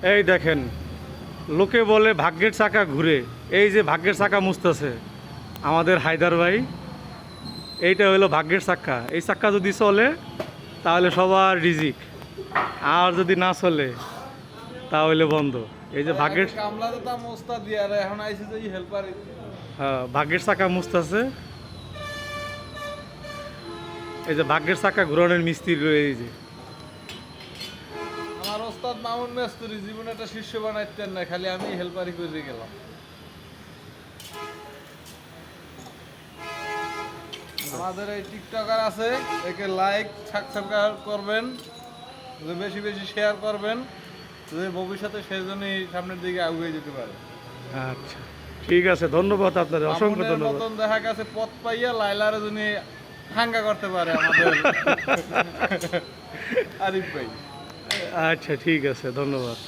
এই দেখেন, লোকে বলে ভাগ্যের চাকা ঘুরে। এই যে ভাগ্যের চাকা মুছতেছে আমাদের হায়দার ভাই, এইটা হলো ভাগ্যের চাক্কা। এই চাক্কা যদি চলে তাহলে সবার রিজিক, আর যদি না চলে তাহলে বন্ধ। এই যে ভাগ্যের হ্যাঁ, ভাগ্যের চাকা মুছতেছে। এই যে ভাগ্যের চাকা ঘুরানোর মিস্ত্রি রয়ে, এই যে আমার ওস্তাদ মামুন মেস্তুরি জীবনে একটা শিষ্য বানাইতেন না, খালি আমি হেল্পারি করে গেলাম। আমাদের এই টিকটকার আছে, একে লাইক সাবস্ক্রাইব করবেন, বেশি বেশি শেয়ার করবেন, যদি ভবিষ্যতে সেজন্যই সামনের দিকে এগিয়ে যেতে পারে। আচ্ছা ঠিক আছে, ধন্যবাদ আপনাদের, অসংখ্য মামুনের ধন্যবাদ। মতন দেখা গেছে পথ পাইয়া লাইলার জন্য হাঙ্গা করতে পারে আমাদের আরিফ ভাই। আচ্ছা ঠিক আছে, ধন্যবাদ।